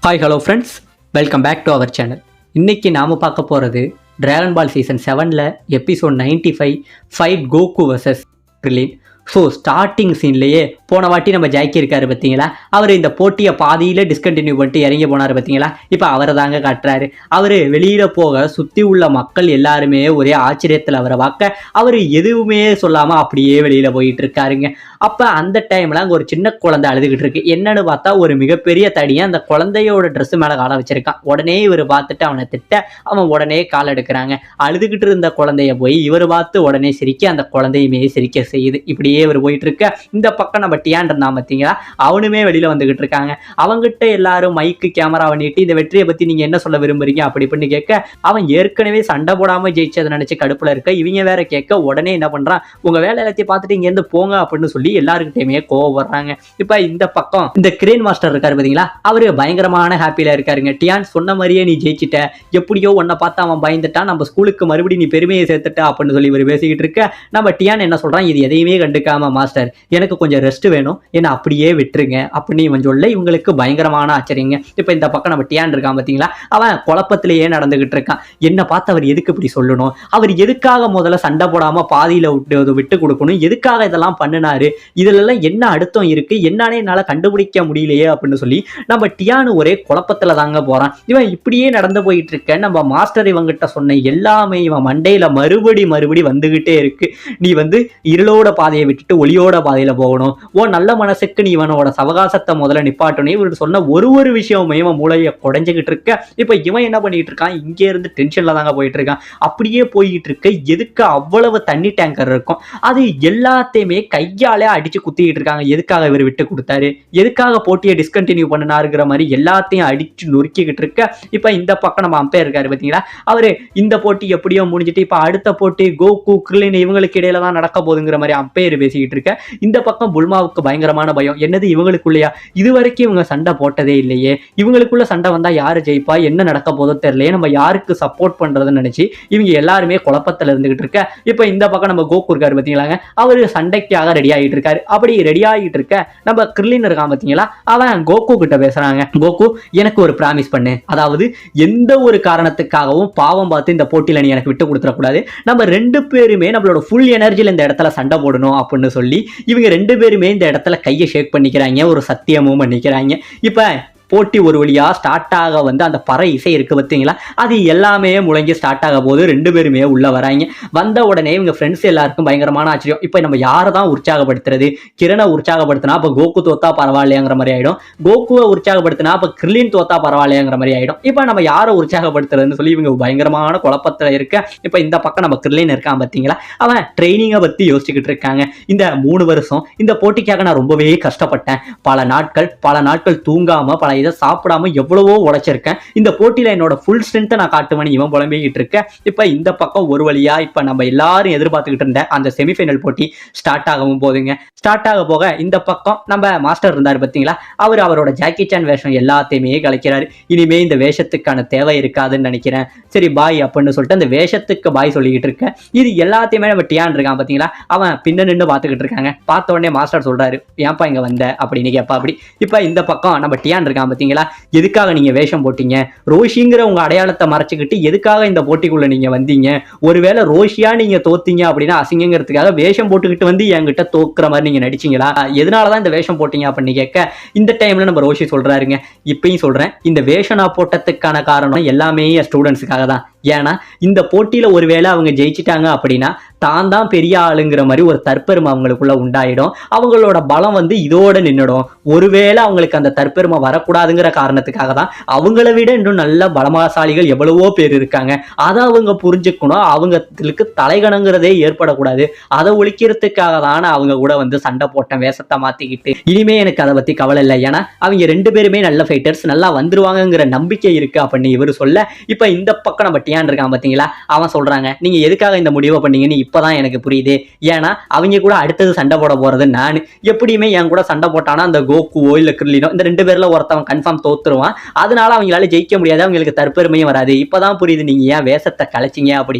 Hi hello friends, welcome back to our channel. இன்றைக்கி நாம் பார்க்க போகிறது ட்ராகன் பால் சீசன் 7ல் episode 95 fight Goku versus Krillin. So starting சீன்லேயே போன வாட்டி நம்ம ஜாக்கி இருக்காரு பார்த்தீங்களா, அவர் இந்த போட்டியை பாதியில் டிஸ்கண்டினியூ பண்ணிட்டு இறங்கி போனார் பார்த்தீங்களா. இப்போ அவரை தாங்க காட்டுறாரு. அவர் வெளியில் போக சுற்றி உள்ள மக்கள் எல்லாருமே ஒரே ஆச்சரியத்தில் அவரை பார்க்க அவர் எதுவுமே சொல்லாமல் அப்படியே வெளியில் போயிட்டு இருக்காருங்க. அப்போ அந்த டைமில் அங்கே ஒரு சின்ன குழந்தை அழுதுகிட்டு இருக்கு. என்னன்னு பார்த்தா ஒரு மிகப்பெரிய தடியை அந்த குழந்தையோட ட்ரெஸ்ஸு மேலே காலை வச்சிருக்கான். உடனே இவர் பார்த்துட்டு அவனை திட்ட அவன் உடனே கால் எடுக்கிறாங்க. அழுதுகிட்டு இருந்த குழந்தைய போய் இவர் பார்த்து உடனே சிரிக்க அந்த குழந்தையுமே சிரிக்க செய்யுது. இப்படியே இவர் போயிட்டு இருக்க இந்த பக்கம் நம்ம டியான் இருந்தான் பார்த்தீங்களா, அவனுமே வெளியில் வந்துகிட்டு இருக்காங்க. அவங்ககிட்ட எல்லாரும் மைக்கு கேமரா பண்ணிட்டு இந்த வெற்றியை பற்றி நீங்கள் என்ன சொல்ல விரும்புறீங்க அப்படி இப்படின்னு கேட்க அவன் ஏற்கனவே சண்டை போடாமல் ஜெயிச்சதை நினச்சி கடுப்பில் இருக்க. இவங்க வேற கேட்க உடனே என்ன பண்ணுறான், உங்கள் வேலை எல்லாத்தையும் பார்த்துட்டு இங்கேருந்து போங்க அப்படின்னு சொல்லி எல்லாருக்கிட்டையுமே கோவப்படுறாங்க. இப்போ இந்த பக்கம் இந்த கிரேன் மாஸ்டர் இருக்காரு பார்த்தீங்களா, அவரு பயங்கரமான ஹாப்பியில் இருக்காருங்க. டியான் சொன்ன மாதிரியே நீ ஜெயிச்சிட்ட, எப்படியோ உன்னை பார்த்து அவன் பயந்துட்டான், நம்ம ஸ்கூலுக்கு மறுபடியும் நீ பெருமையை சேர்த்துட்ட அப்படின்னு சொல்லி இவர் பேசிக்கிட்டு இருக்க. நம்ம டியான் என்ன சொல்கிறான், இது எதையுமே கண்டுக்காம மாஸ்டர் எனக்கு கொஞ்சம் ரெஸ்ட் வேணும், ஏன்னா அப்படியே விட்டுருங்க அப்படின்னு இவன் சொல்ல இவங்களுக்கு பயங்கரமான ஆச்சரியங்க. இப்போ இந்த பக்கம் நம்ம டியான் இருக்கான் பார்த்தீங்களா, அவன் குழப்பத்திலேயே நடந்துகிட்டு இருக்கான். என்ன பார்த்து அவர் எதுக்கு இப்படி சொல்லணும், அவர் எதுக்காக முதல்ல சண்டை போடாமல் பாதியில் விட்டு கொடுக்கணும், எதுக்காக இதெல்லாம் பண்ணினாரு, இதுலலாம் என்ன அர்த்தம் இருக்கு, என்னன்னே என்னால் கண்டுபிடிக்க முடியலையே அப்படின்னு சொல்லி நம்ம டியான் ஒரே குழப்பத்தில் தாங்க போகிறான். இவன் இப்படியே நடந்து போயிட்டு இருக்க. நம்ம மாஸ்டர் இவங்கிட்ட சொன்ன எல்லாமே இவன் மண்டையில் மறுபடி வந்துகிட்டே இருக்கு. நீ இருளோட பாதையை விட்டுட்டு ஒளியோட பாதையில போகணும், ஓ நல்ல மனசுக்கு நீ இவனோட சவகாசத்தை முதல்ல நிப்பாட்டணும். இவரு சொன்ன ஒரு விஷயமே இவன் மூளையை குடைஞ்சிக்கிட்டு இருக்க. இப்ப இவன் என்ன பண்ணிட்டு இருக்கான், இங்கே இருந்து டென்ஷன்ல தாங்க போயிட்டு இருக்கான். அப்படியே போயிட்டு இருக்க. எதுக்கு அவ்வளவு தண்ணி டேங்கர் இருக்கும், அது எல்லாத்தையுமே கையாலே அடிச்சு குத்திக்கிட்டு இருக்காங்க. எதுக்காக இவர் விட்டு கொடுத்தாரு, எதுக்காக போட்டியை டிஸ்கண்டினியூ பண்ணினாருங்கிற மாதிரி எல்லாத்தையும் அடிச்சு நொறுக்கிக்கிட்டு இருக்க. இப்ப இந்த பக்கம் நம்ம அம்பையர் இருக்காரு பாத்தீங்களா, அவரு இந்த போட்டி எப்படியோ முடிஞ்சிட்டு இப்ப அடுத்த போட்டி கோகு கிரில்லின் இவங்களுக்கு இடையில தான் நடக்க போகுதுங்கிற மாதிரி அம்பையர் பேசிக்கிட்டு இருக்க. இந்த பக்கம் புல்மாவுக்கு பயங்கரமான பயம். என்னது இவங்களுக்குள்ளயா, இதுவரைக்கும் இவங்க சண்டை போட்டதே இல்லையே, இவங்களுக்குள்ள சண்டை வந்தா யாரு ஜெயிப்பா, என்ன நடக்க போதோ தெரியலையே, நம்ம யாருக்கு சப்போர்ட் பண்றதுன்னு நினைச்சு இவங்க எல்லாருமே குழப்பத்துல இருந்துகிட்டு இருக்க. இப்ப இந்த பக்கம் நம்ம கோகு இருக்காரு பாத்தீங்களாங்க, அவரு சண்டைக்காக ரெடி ஆகிட்டு இருக்காரு. அப்படி ரெடி ஆகிட்டு இருக்க நம்ம கிரில்லின் இருக்கான் பாத்தீங்களா, அவன் கோகு கிட்ட பேசுறாங்க. கோகு எனக்கு ஒரு பிராமிஸ் பண்ணு, அதாவது எந்த ஒரு காரணத்துக்காகவும் பாவம் பார்த்து இந்த போட்டியில நீ எனக்கு விட்டு கொடுத்துடக்கூடாது, நம்ம ரெண்டு பேருமே நம்மளோட ஃபுல் எனர்ஜியில் இந்த இடத்துல சண்டை போடணும் அப்படின்னு சொல்லி இவங்க ரெண்டு பேருமே இந்த இடத்துல கையை ஷேக் பண்ணிக்கிறாங்க, ஒரு சத்தியமும் பண்ணிக்கிறாங்க. இப்ப போட்டி ஒரு வழியா ஸ்டார்ட் ஆக அந்த பறை இசை இருக்கு பார்த்தீங்களா, அது எல்லாமே முழங்கி ஸ்டார்ட் ஆக போது ரெண்டு பேருமே உள்ள வராங்க. வந்த உடனே இவங்க ஃப்ரெண்ட்ஸ் எல்லாருக்கும் பயங்கரமான ஆச்சரியம். இப்போ நம்ம யாரை தான் உற்சாகப்படுத்துறது, கிரணை உற்சாகப்படுத்தினா அப்போ கோகு தோத்தா பரவாயில்லையாங்கிற மாதிரி ஆயிடும், கோகுவை உற்சாகப்படுத்தினா அப்போ கிரில்லின் தோத்தா பரவாயில்லையாங்கிற மாதிரி ஆயிடும். இப்போ நம்ம யாரை உற்சாகப்படுத்துறதுன்னு சொல்லி இவங்க பயங்கரமான குழப்பத்தில் இருக்க. இப்போ இந்த பக்கம் நம்ம கிரில்லின் இருக்கான் பார்த்தீங்களா, அவன் ட்ரைனிங்கை பற்றி யோசிச்சுக்கிட்டு இருக்காங்க. இந்த 3 வருஷம் இந்த போட்டிக்காக நான் ரொம்பவே கஷ்டப்பட்டேன், பல நாட்கள் தூங்காம பல இதை சாப்பிடாம எவ்வளவோ உடைச்சிருக்கேன், இந்த போட்டியில என்னோட ஃபுல் ஸ்ட்ரென்த்தை நான் காட்டுவேன் இவன் புலம்பிக்கிட்டு இருக்க. இப்ப இந்த பக்கம் ஒரு வழியா இப்ப நம்ம எல்லாரும் எதிர்பார்த்துக்கிட்டு இருந்த அந்த செமிஃபைனல் போட்டி ஸ்டார்ட் ஆகவும் போதுங்க. ஸ்டார்ட் ஆக போக இந்த பக்கம் நம்ம மாஸ்டர் இருந்தாரு பார்த்தீங்களா, அவரோட ஜாக்கி சான் வேஷம் எல்லாத்தையுமே கலைக்கிறாரு. இனிமே இந்த வேஷத்துக்கான தேவை இருக்காதுன்னு நினைக்கிறேன், சரி பாய் அப்படின்னு சொல்லிட்டு அந்த வேஷத்துக்கு பாய் சொல்லிக்கிட்டு இருக்க. இது எல்லாத்தையுமே நம்ம டியான் இருக்கான் பார்த்தீங்களா, அவன் பின்ன நின்று பார்த்துக்கிட்டு இருக்காங்க. பார்த்த உடனே மாஸ்டர் சொல்றாரு, ஏன்பா இங்க வந்த அப்படின்னு கேட்பா. அப்படி இப்ப இந்த பக்கம் நம்ம டியான் இருக்கான் பார்த்தீங்களா, எதுக்காக நீங்க வேஷம் போட்டீங்க, ரோஷிங்கிற உங்க அடையாளத்தை மறைச்சிக்கிட்டு எதுக்காக இந்த போட்டிக்குள்ள நீங்க வந்தீங்க, ஒருவேளை ரோஷியா நீங்க தோத்தீங்க அப்படின்னா அசிங்கங்கிறதுக்காக வேஷம் போட்டுக்கிட்டு என்கிட்ட தோக்குற மாதிரி நீங்க நடிச்சீங்களா, எதனாலதான் இந்த வேஷம் போட்டீங்க அப்படின்னு கேட்க இந்த டைம்ல நம்ம ரோஷி சொல்றாருங்க, இப்பயும் சொல்றேன் இந்த வேஷம் நான் போட்டதுக்கான காரணம் எல்லாமே ஸ்டூடெண்ட்ஸுக்காக தான். ஏன்னா இந்த போட்டியில ஒருவேளை அவங்க ஜெயிச்சிட்டாங்க அப்படின்னா தான் பெரிய ஆளுங்கிற மாதிரி ஒரு தற்பெருமை அவங்களுக்குள்ள உண்டாயிடும், அவங்களோட பலம் இதோட நின்றுடும். ஒருவேளை அவங்களுக்கு அந்த தற்பெருமை வரக்கூடாதுங்கிற காரணத்துக்காக தான் அவங்கள விட இன்னும் நல்ல பலமாசாலிகள் எவ்வளவோ பேர் இருக்காங்க, அதை அவங்க புரிஞ்சுக்கணும், அவங்களுக்கு தலைகணங்கிறதே ஏற்படக்கூடாது, அதை ஒழிக்கிறதுக்காக தான் அவங்க கூட சண்டை போட்டேன் வேஷத்தை மாத்திக்கிட்டு. இனிமே எனக்கு அதை பத்தி கவலை இல்லை, ஏன்னா அவங்க ரெண்டு பேருமே நல்ல ஃபைட்டர்ஸ், நல்லா வந்துருவாங்கங்கிற நம்பிக்கை இருக்கு அப்படின்னு இவர் சொல்ல. இப்ப இந்த பக்கம் நம்ம டியான் இருக்கான் பாத்தீங்களா, அவன் சொல்றாங்க, நீங்க எதுக்காக இந்த முடிவை பண்ணீங்க, நீ இப்பதான் எனக்கு புரியுது. ஏன்னா அவங்க கூட அடுத்தது சண்டை போட போறது நான். எப்படியுமே என் கூட சண்டை போட்டானா அந்த கோகுவோ இல்ல கிர்லினோ இந்த 2 பேர்ல ஒருத்தவன் கன்ஃபார்ம் தோத்துருவான். அதனால அவங்களால ஜெயிக்க முடியாது, அவங்களுக்கு தற்பெருமையும் வராது. இப்பதான் புரியுது நீங்க ஏன் வேஷத்தை கலைச்சிங்க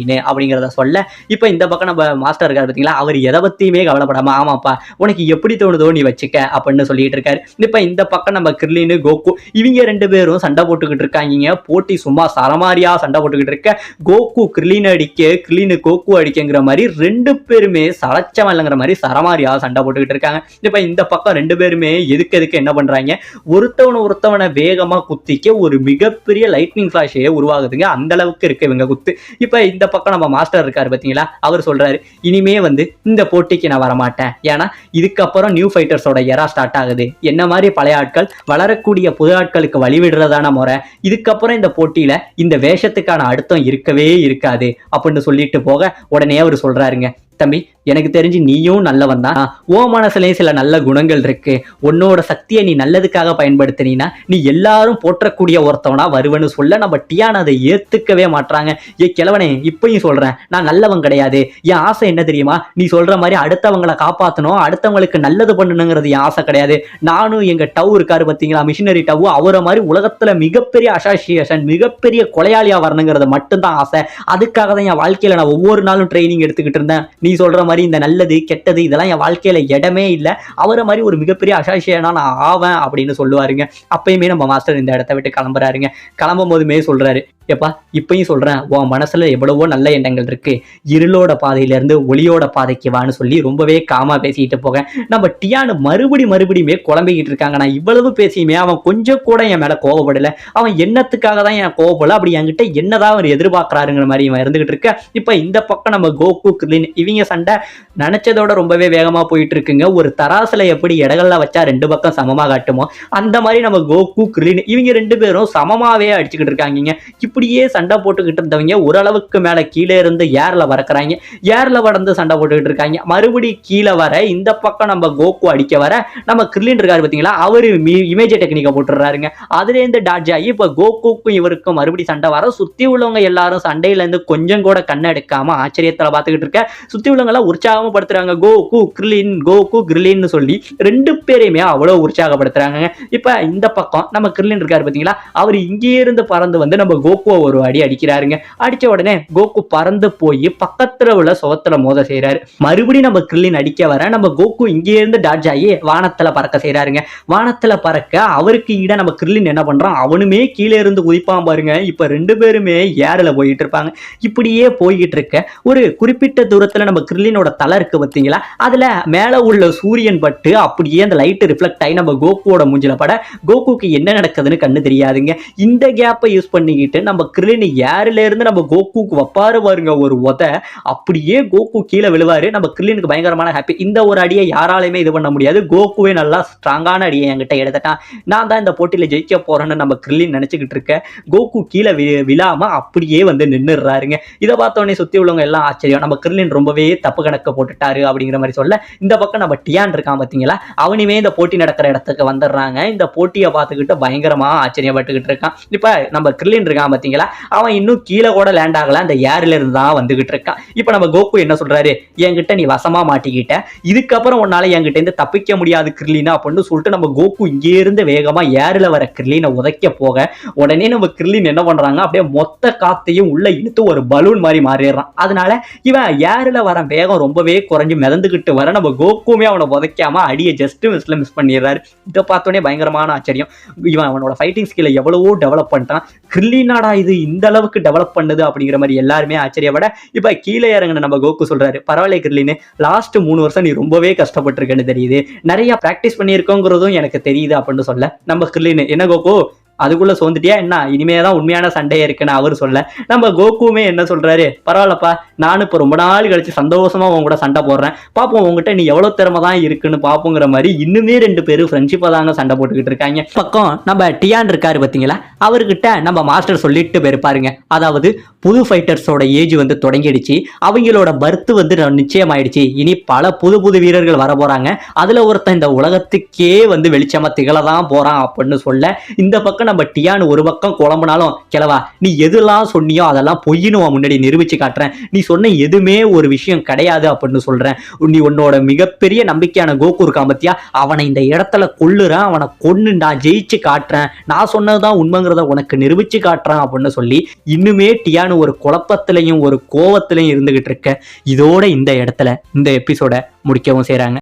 அப்படிங்கிறத சொல்ல, இப்ப இந்த பக்கம் நம்ம மாஸ்டர் இருக்காரு பாத்தீங்களா, அவர் எதை பத்தியுமே கவலைப்படாம ஆமாப்பா உனக்கு எப்படி தோணுதோ நீ வச்சுக்க அப்படின்னு சொல்லிட்டு இருக்காரு. இப்ப இந்த பக்கம் நம்ம கிர்லின் கோகு இவங்க 2 பேரும் சண்டை போட்டுக்கிட்டு இருக்காங்க. போட்டி சும்மா சரமாரியா சண்டை போட்டுக்கிட்டு இருக்க. கோகு கிர்லின் அடிக்க, கிர்லின் கோகு அடிக்கங்கிற மாதிரி 2 பேருமே சலச்சம் இல்லைங்கிற மாதிரி சரமாரியா சண்டை போட்டுக்கிட்டு இருக்காங்க. இப்ப இந்த பக்கம் 2 பேருமே எதுக்கு என்ன பண்றாங்க, ஒருத்தவனை வேகமா குத்திக்க ஒரு மிகப்பெரிய லைட்னிங் ஃபிளாஷே உருவாகுதுங்க. அந்த அளவுக்கு இருக்கு இவங்க குத்து. இப்ப இந்த பக்கம் நம்ம மாஸ்டர் இருக்காரு பாத்தீங்களா, அவர் சொல்றாரு இனிமே இந்த போட்டிக்கு நான் வரமாட்டேன். ஏன்னா இதுக்கப்புறம் நியூ ஃபைட்டர்ஸோட எரா ஸ்டார்ட் ஆகுது. என்ன மாதிரி பழைய ஆட்கள் வளரக்கூடிய புது ஆட்களுக்கு வழிவிடுறதான முறை. இதுக்கப்புறம் இந்த போட்டியில இந்த வேஷத்துக்கான அர்த்தம் இருக்கவே இருக்காது அப்படின்னு சொல்லிட்டு போக உடனே அவர் சொல்றாருங்க, தம்பி எனக்கு தெரிஞ்சு நீயும் நல்லவன் தான். ஓ மனசுலயும் சில நல்ல குணங்கள் இருக்கு. உன்னோட சக்தியை நீ நல்லதுக்காக பயன்படுத்தினா நீ எல்லாரும் போற்றக்கூடிய ஒருத்தவனா வருவன்னு சொல்ல நம்ம டியான் அதை ஏத்துக்கவே மாட்டாங்க. கிழவனே இப்பயும் சொல்றேன், நான் நல்லவன் கிடையாது. என் ஆசை என்ன தெரியுமா, நீ சொல்ற மாதிரி அடுத்தவங்களை காப்பாற்றணும், அடுத்தவங்களுக்கு நல்லது பண்ணணுங்கிறது என் ஆசை கிடையாது. நானும் எங்க டவ் இருக்காரு பார்த்தீங்களா, மிஷினரி டவ், அவரை மாதிரி உலகத்துல மிகப்பெரிய அசோசியேஷன் மிகப்பெரிய கொலையாளியா வரணுங்கிறது மட்டும்தான் ஆசை. அதுக்காக தான் என் வாழ்க்கையில நான் ஒவ்வொரு நாளும் ட்ரைனிங் எடுத்துக்கிட்டு இருந்தேன். நீ சொல்ற மாதிரி இந்த நல்லது கெட்டது இதெல்லாம் என் வாழ்க்கையில இடமே இல்லை. அவரை மாதிரி ஒரு மிகப்பெரிய அசோசியேஷனா நான் ஆவேன் அப்படின்னு சொல்லுவாருங்க. அப்பயுமே நம்ம மாஸ்டர் இந்த இடத்த விட்டு கிளம்புறாருங்க. கிளம்பும் போதுமே சொல்றாரு, எப்பா இப்பயும் சொல்றேன், உன் மனசுல எவ்வளவோ நல்ல எண்ணங்கள் இருக்கு, இருளோட பாதையிலிருந்து ஒளியோட பாதைக்கு வான்னு சொல்லி ரொம்பவே காமா பேசிட்டு போக நம்ம டியானு மறுபடியுமே குழம்பிக்கிட்டு இருக்காங்க. நான் இவ்வளவு பேசியுமே அவன் கொஞ்சம் கூட என் மேல கோவப்படல. அவன் என்னத்துக்காக தான் என் கோவப்படல, அப்படி என்கிட்ட என்னதான் அவர் எதிர்பார்க்கறாருங்கிற மாதிரி இவன் இருந்துகிட்டு இருக்க. இப்ப இந்த பக்கம் நம்ம கோகு கிர்லின் இவங்க சண்டை நினைச்சதோட ரொம்பவே வேகமா போயிட்டு இருக்குங்க. ஒரு தராசுல எப்படி இடங்கள்ல வச்சா 2 பக்கம் சமமா காட்டுமோ அந்த மாதிரி நம்ம கோகு கிர்லின் இவங்க 2 பேரும் சமமாவே அடிச்சுக்கிட்டு இருக்காங்க. இப்படியே சண்டை போட்டுக்கிட்டு இருந்தவங்க ஓரளவுக்கு மேல கீழே இருந்து ஏர்ல வரக்குறாங்க. ஏர்ல வளர்ந்து சண்டை போட்டுக்கிட்டு இருக்காங்க. மறுபடி கீழே வர இந்த பக்கம் நம்ம கோகு அடிக்க வர நம்ம கிர்லின் இருக்காரு பாத்தீங்களா, அவரு இமேஜ் டெக்னிக்கை போட்டுறாருங்க. அதுல இருந்து டாட்ஜ் ஆகி இப்ப கோகுக்கும் இவருக்கும் மறுபடி சண்டை வர சுத்தி உள்ளவங்க எல்லாரும் சண்டையில இருந்து கொஞ்சம் கூட கண்ணை எடுக்காம ஆச்சரியத்துல பாத்துக்கிட்டு இருக்க. சுத்தி உள்ளவங்க எல்லாம் உற்சாகப்படுத்துறாங்க, கோகு கிர்லின் சொல்லி 2 பேரையுமே அவ்வளவு உற்சாகப்படுத்துறாங்க. இப்ப இந்த பக்கம் நம்ம கிர்லின் இருக்காரு பாத்தீங்களா, அவர் இங்கே இருந்து பறந்து வந்து நம்ம கோகு ஒரு அடி அடிக்கிறாருங்க. அடிச்ச உடனே கோகு பறந்து போய் பக்கத்துல உள்ள சுவத்துல மோத செய்யறாரு. மறுபடியும் நம்ம கிர்லின் அடிக்க வர நம்ம கோகு இங்கே இருந்து டாட்ஜ் ஆகி வானத்துல பறக்க செய்யறாருங்க. வானத்துல பறக்க அவருக்கு ஈட நம்ம கிர்லின் என்ன பண்றான், அவனுமே கீழே இருந்து குதிப்பான் பாருங்க. இப்ப 2 பேருமே ஏர்ல போயிட்டு இருப்பாங்க. இப்படியே போய்கிட்டு இருக்க ஒரு குறிப்பிட்ட தூரத்துல நம்ம கிர்லினோட தலை இருக்கு பாத்தீங்களா, அதுல மேல உள்ள சூரியன் பட்டு அப்படியே அந்த லைட் ரிஃப்ளெக்ட் ஆகி நம்ம கோகுவோட மூஞ்சில பட கோகுக்கு என்ன நடக்குதுன்னு கண்ணு தெரியாதுங்க. இந்த கேப்பை யூஸ் பண்ணிக்கிட்டு நம்ம கிர்லின் ஏர்ல இருந்து நம்ம கோகுக்கு வப்பாரு பாருங்க ஒரு உத, அப்படியே கோகு கீழே விழுவாரு. நம்ம கிர்லினுக்கு பயங்கரமான ஹாப்பி. இந்த ஒரு அடியை யாராலையுமே இது பண்ண முடியாது. கோகுவே நல்லா ஸ்ட்ராங்கான அடியை என்கிட்ட எடுத்துட்டான், நான் தான் இந்த போட்டியில ஜெயிக்க போறேன்னு நம்ம கிர்லின் நினைச்சுக்கிட்டு இருக்க. கோகு கீழே விழாம அப்படியே வந்து நின்னுறாருங்க. இதை பார்த்தோன்னே சுத்தி உள்ளவங்க எல்லாம் ஆச்சரியம், நம்ம கிர்லின் ரொம்பவே தப்பு கணக்கு போட்டுட்டாரு அப்படிங்கிற மாதிரி சொல்ல இந்த பக்கம் நம்ம டியான் இருக்கான் பாத்தீங்களா, அவனுமே இந்த போட்டி நடக்கிற இடத்துக்கு வந்துடுறாங்க. இந்த போட்டியை பார்த்துக்கிட்டு பயங்கரமா ஆச்சரியப்பட்டுக்கிட்டு இருக்கான். இப்ப நம்ம கிர்லின் இருக்கான் பாத்தீங்களா, அவன் இன்னும் கீழே கூட லேண்ட் ஆகல, அந்த ஏர்ல இருந்து தான் வந்துகிட்டு இருக்கான். இப்ப நம்ம கோகு என்ன சொல்றாரு, என்கிட்ட நீ வசமா மாட்டிக்கிட்ட, இதுக்கப்புறம் உன்னால என்கிட்ட இருந்து தப்பிக்க முடியாது கிர்லினா அப்படின்னு சொல்லிட்டு நம்ம கோகு இங்கே இருந்து வேகமா ஏர்ல வர கிர்லினை உதைக்க போக உடனே நம்ம கிர்லின் என்ன பண்றாங்க, அப்படியே மொத்த காத்தையும் உள்ள இழுத்து ஒரு பலூன் மாதிரி மாறிடுறான். அதனால இவன் ஏர்ல வர வேகம் ரொம்பவே குறைஞ்சு மிதந்துகிட்டு வர நம்ம கோகுமே அவனை உதைக்காம அடியை ஜஸ்ட் மிஸ் பண்ணிடுறாரு. இதை பார்த்தோன்னே பயங்கரமான ஆச்சரியம், இவன் அவனோட ஃபைட்டிங் ஸ்கில்லை எவ்வளவோ டெவலப் பண்ணிட்டான், கிர்லினாடா இது இந்த அளவுக்கு டெவலப் பண்ணுது அப்படிங்கிற மாதிரி எல்லாருமே ஆச்சரியப்பட இப்ப கீழே இறங்கின நம்ம கோகு சொல்றாரு, பரவாயில்ல கிர்லின், லாஸ்ட் 3 வருஷம் நீ ரொம்பவே கஷ்டப்பட்டிருக்கேன்னு தெரியுது, நிறைய பிராக்டிஸ் பண்ணியிருக்கோங்கிறதும் எனக்கு தெரியுது அப்படின்னு சொல்ல நம்ம கிர்லின் என்ன கோகு அதுக்குள்ள சோந்துட்டியா என்ன, இனிமேதான் உண்மையான சண்டையே இருக்குன்னு அவர் சொல்ல நம்ம கோகுமே என்ன சொல்றாரு, பரவாயில்லப்பா நானும் இப்ப ரொம்ப நாள் கழிச்சு சந்தோஷமா உங்க கூட சண்டை போடுறேன், பாப்போம் உங்ககிட்ட நீ எவ்வளவு திறமை தான் இருக்குன்னு பாப்போங்கிற மாதிரி இன்னுமே 2 பேரும் ஃப்ரெண்ட்ஷிப்பா தாங்க சண்டை போட்டுக்கிட்டு இருக்காங்க. பக்கம் நம்ம டியான் இருக்காரு பாத்தீங்களா, அவர்கிட்ட நம்ம மாஸ்டர் சொல்லிட்டு போயிருப்பாருங்க, அதாவது புது ஃபைட்டர்ஸோட ஏஜ் வந்து தொடங்கிடுச்சு, அவங்களோட பர்த் வந்து நிச்சயமாயிடுச்சு, இனி பல புது வீரர்கள் வர போறாங்க, அதுல ஒருத்தன் இந்த உலகத்துக்கே வந்து வெளிச்சமா திகழதான் போறான் அப்படின்னு சொல்ல இந்த பக்கம் என்னதான் நம்ம டியான்னு ஒரு பக்கம் குழம்புனாலும் கிழவா நீ எதெல்லாம் சொன்னியோ அதெல்லாம் பொய்னு முன்னாடி நிரூபிச்சு காட்டுறேன், நீ சொன்ன எதுவுமே ஒரு விஷயம் கிடையாது அப்படின்னு சொல்றேன். நீ உன்னோட மிகப்பெரிய நம்பிக்கையான கோகு இருக்கான் பத்தியா, அவனை இந்த இடத்துல கொல்லுறேன், அவனை கொன்னு நான் ஜெயிச்சு காட்டுறேன், நான் சொன்னதுதான் உண்மைங்கிறத உனக்கு நிரூபிச்சு காட்டுறேன் அப்படின்னு சொல்லி இன்னுமே டியான்னு ஒரு குழப்பத்திலையும் ஒரு கோவத்திலையும் இருந்துகிட்டு இருக்க. இதோட இந்த இடத்துல இந்த எபிசோட முடிக்கவும் செய்றாங்க.